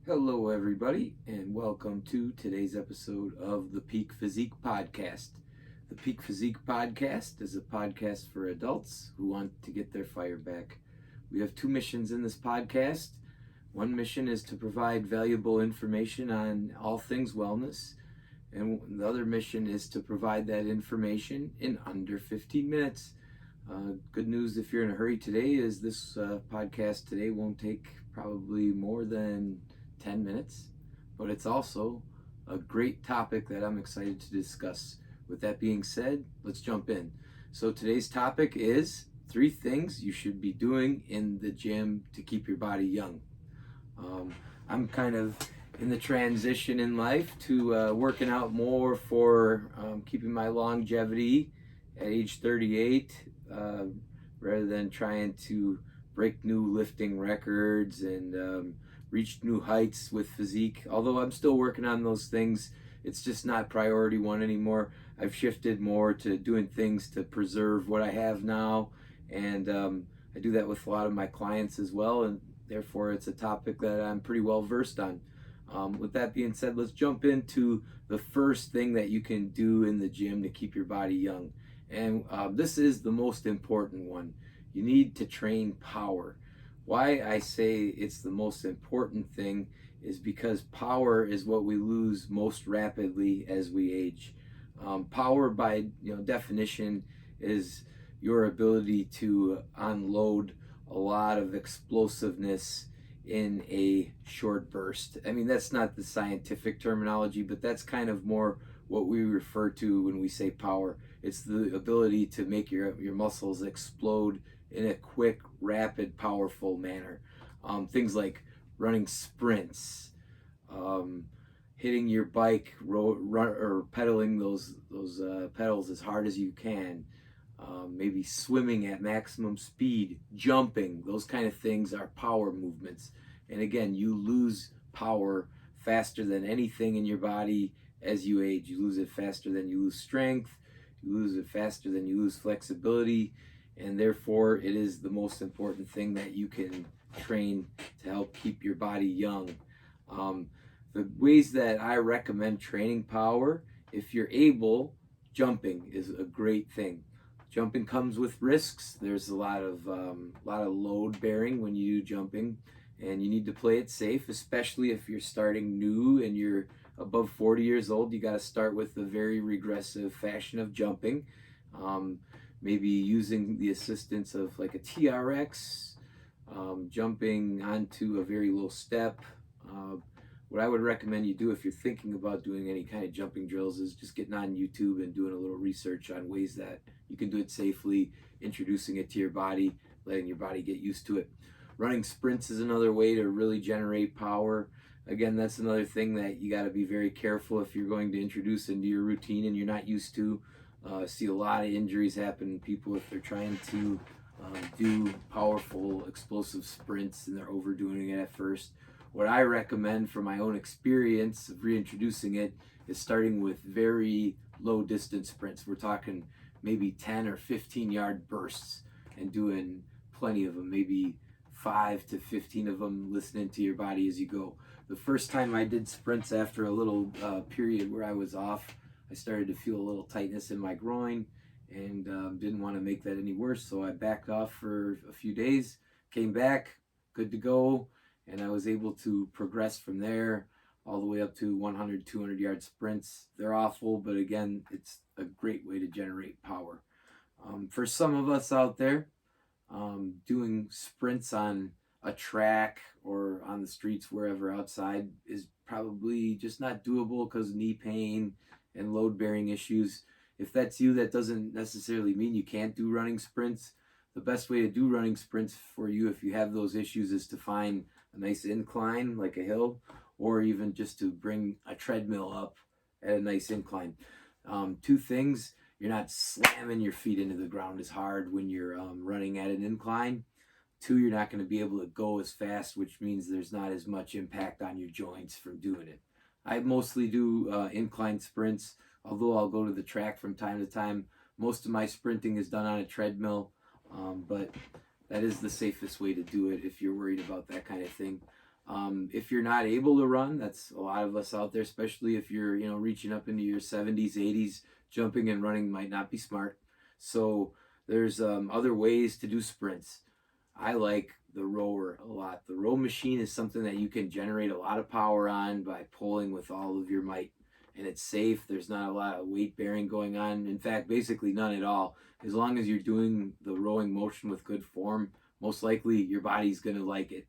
Hello, everybody, and welcome to today's episode of the Peak Physique Podcast. The Peak Physique Podcast is a podcast for adults who want to get their fire back. We have two missions in this podcast. One mission is to provide valuable information on all things wellness, and the other mission is to provide that information in under 15 minutes. Good news if you're in a hurry today is this podcast today won't take probably more than 10 minutes, but it's also a great topic that I'm excited to discuss. With that being said, let's jump in. So today's topic is 3 things you should be doing in the gym to keep your body young. I'm kind of in the transition in life to working out more for keeping my longevity at age 38 rather than trying to break new lifting records and reach new heights with physique. Although I'm still working on those things, it's just not priority one anymore. I've shifted more to doing things to preserve what I have now, and I do that with a lot of my clients as well, and therefore it's a topic that I'm pretty well versed on. With that being said, let's jump into the first thing that you can do in the gym to keep your body young. And this is the most important one. You need to train power. Why I say it's the most important thing is because power is what we lose most rapidly as we age. Power, by definition, is your ability to unload a lot of explosiveness in a short burst. I mean, that's not the scientific terminology, but that's kind of more what we refer to when we say power. It's the ability to make your muscles explode in a quick, rapid, powerful manner. Things like running sprints, hitting your bike, or pedaling those pedals as hard as you can. Maybe swimming at maximum speed, jumping. Those kind of things are power movements. And again, you lose power faster than anything in your body as you age. You lose it faster than you lose strength. You lose it faster than you lose flexibility. And therefore, it is the most important thing that you can train to help keep your body young. The ways that I recommend training power, if you're able, jumping is a great thing. Jumping comes with risks. There's a lot of load bearing when you do jumping, and you need to play it safe, especially if you're starting new and you're above 40 years old. You got to start with a very regressive fashion of jumping. Maybe using the assistance of like a TRX, jumping onto a very low step. What I would recommend you do if you're thinking about doing any kind of jumping drills is just getting on YouTube and doing a little research on ways that you can do it safely, introducing it to your body, letting your body get used to it. Running sprints is another way to really generate power. Again, that's another thing that you got to be very careful if you're going to introduce into your routine and you're not used to. See a lot of injuries happen in people if they're trying to do powerful, explosive sprints and they're overdoing it at first. What I recommend from my own experience of reintroducing it is starting with very low distance sprints. We're talking maybe 10 or 15 yard bursts and doing plenty of them, maybe 5 to 15 of them, listening to your body as you go. The first time I did sprints after a little period where I was off, I started to feel a little tightness in my groin and didn't want to make that any worse. So I backed off for a few days, came back, good to go. And I was able to progress from there all the way up to 100, 200 yard sprints. They're awful, but again, it's a great way to generate power. For some of us out there, doing sprints on a track or on the streets, wherever outside, is probably just not doable because of knee pain and load bearing issues. If that's you, that doesn't necessarily mean you can't do running sprints. The best way to do running sprints for you, if you have those issues, is to find a nice incline like a hill, or even just to bring a treadmill up at a nice incline. 2 things: you're not slamming your feet into the ground as hard when you're running at an incline. 2, you're not going to be able to go as fast, which means there's not as much impact on your joints from doing it. I mostly do incline sprints, although I'll go to the track from time to time. Most of my sprinting is done on a treadmill, but that is the safest way to do it if you're worried about that kind of thing. If you're not able to run, that's a lot of us out there, especially if you're, reaching up into your 70s, 80s, jumping and running might not be smart. So there's other ways to do sprints. I like the rower a lot. The row machine is something that you can generate a lot of power on by pulling with all of your might. And it's safe. There's not a lot of weight bearing going on. In fact, basically none at all. As long as you're doing the rowing motion with good form, most likely your body's going to like it.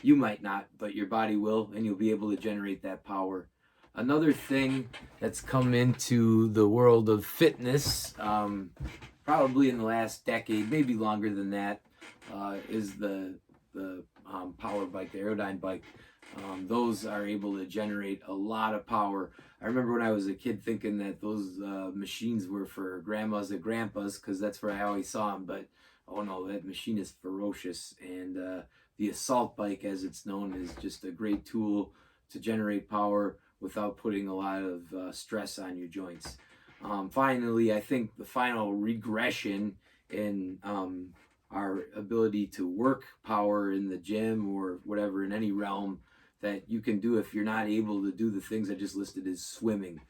You might not, but your body will, and you'll be able to generate that power. Another thing that's come into the world of fitness, probably in the last decade, maybe longer than that, is the power bike, the Aerodyne bike. Those are able to generate a lot of power. I remember when I was a kid thinking that those machines were for grandmas and grandpas, because that's where I always saw them. But oh no, that machine is ferocious. And the assault bike, as it's known, is just a great tool to generate power without putting a lot of stress on your joints. Finally, I think the final regression in our ability to work power in the gym or whatever in any realm that you can do if you're not able to do the things I just listed is swimming.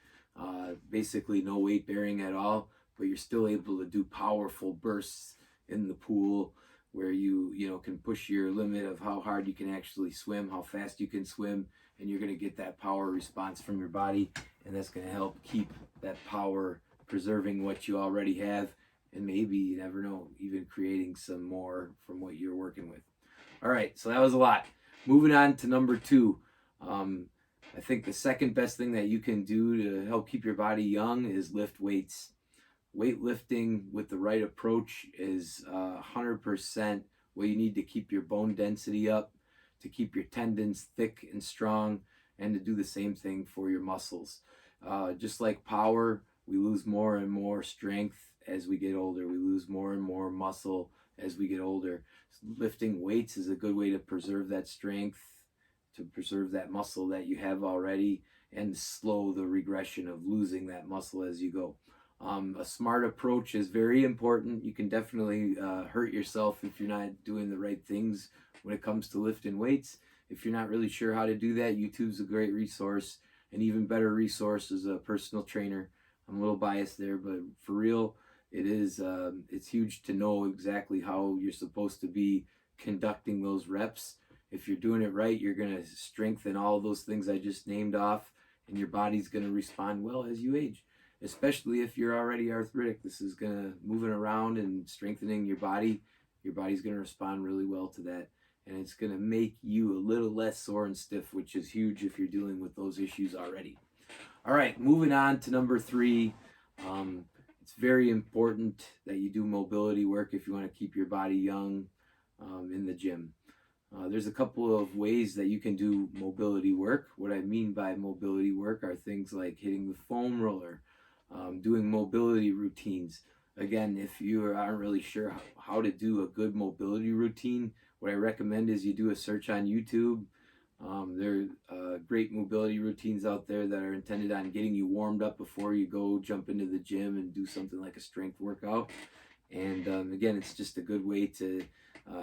Basically no weight bearing at all, but you're still able to do powerful bursts in the pool where you can push your limit of how hard you can actually swim, how fast you can swim, and you're going to get that power response from your body, and that's going to help keep that power preserving what you already have, and maybe, you never know, even creating some more from what you're working with. All right, so that was a lot. Moving on to number 2. I think the second best thing that you can do to help keep your body young is lift weights. Weightlifting with the right approach is 100% what you need to keep your bone density up, to keep your tendons thick and strong, and to do the same thing for your muscles. Just like power, we lose more and more strength as we get older. We lose more and more muscle as we get older. Lifting weights is a good way to preserve that strength, to preserve that muscle that you have already, and slow the regression of losing that muscle as you go. A smart approach is very important. You can definitely hurt yourself if you're not doing the right things when it comes to lifting weights. If you're not really sure how to do that, YouTube's a great resource. An even better resource is a personal trainer. I'm a little biased there, but for real, it's huge to know exactly how you're supposed to be conducting those reps. If you're doing it right, you're going to strengthen all those things I just named off, and your body's going to respond well as you age. Especially if you're already arthritic, this is going to moving around and strengthening your body. Your body's going to respond really well to that, and it's going to make you a little less sore and stiff, which is huge if you're dealing with those issues already. All right, moving on to number 3. It's very important that you do mobility work if you want to keep your body young in the gym. There's a couple of ways that you can do mobility work. What I mean by mobility work are things like hitting the foam roller, doing mobility routines. Again, if you aren't really sure how to do a good mobility routine, what I recommend is you do a search on YouTube. There are great mobility routines out there that are intended on getting you warmed up before you go jump into the gym and do something like a strength workout. And again, it's just a good way to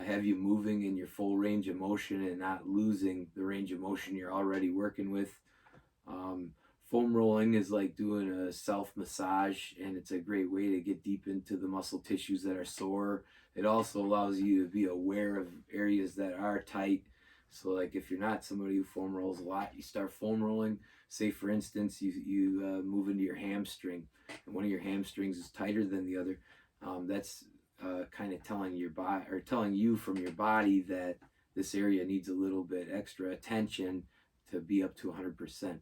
have you moving in your full range of motion and not losing the range of motion you're already working with. Foam rolling is like doing a self-massage, and it's a great way to get deep into the muscle tissues that are sore. It also allows you to be aware of areas that are tight. So like if you're not somebody who foam rolls a lot, you start foam rolling. Say for instance, you move into your hamstring, and one of your hamstrings is tighter than the other. That's kind of telling your body, or telling you from your body, that this area needs a little bit extra attention to be up to 100%.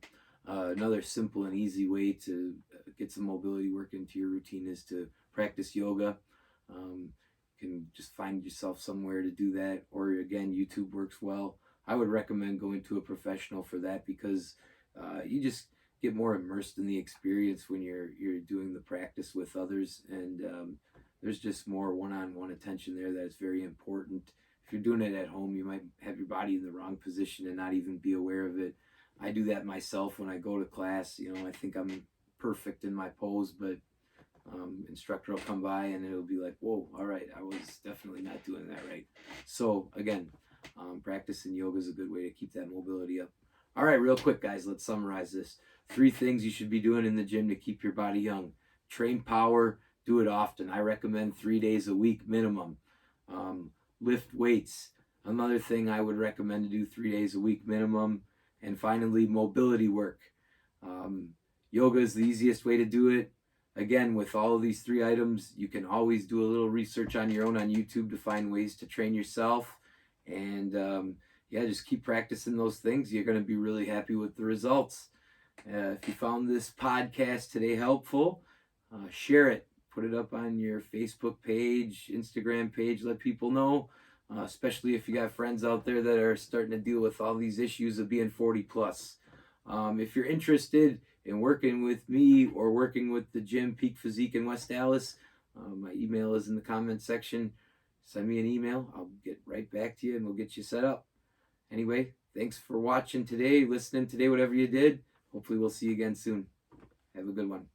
Another simple and easy way to get some mobility work into your routine is to practice yoga. You can just find yourself somewhere to do that, or again, YouTube works well. I would recommend going to a professional for that, because you just get more immersed in the experience when you're doing the practice with others, and there's just more one-on-one attention there that is very important. If you're doing it at home, you might have your body in the wrong position and not even be aware of it. I do that myself when I go to class. I think I'm perfect in my pose, but instructor will come by and it'll be like, whoa, all right, I was definitely not doing that right. So again, Practicing yoga is a good way to keep that mobility up. All right, real quick, guys, let's summarize this. 3 things you should be doing in the gym to keep your body young. Train power, do it often. I recommend 3 days a week minimum. Lift weights. Another thing I would recommend to do 3 days a week minimum. And finally, mobility work. Yoga is the easiest way to do it. Again, with all of these 3 items, you can always do a little research on your own on YouTube to find ways to train yourself. And just keep practicing those things. You're going to be really happy with the results. If you found this podcast today helpful, share it. Put it up on your Facebook page, Instagram page. Let people know, especially if you got friends out there that are starting to deal with all these issues of being 40 plus. If you're interested in working with me or working with the gym Peak Physique in West Dallas, my email is in the comment section. Send me an email. I'll get right back to you and we'll get you set up. Anyway, thanks for watching today, listening today, whatever you did. Hopefully we'll see you again soon. Have a good one.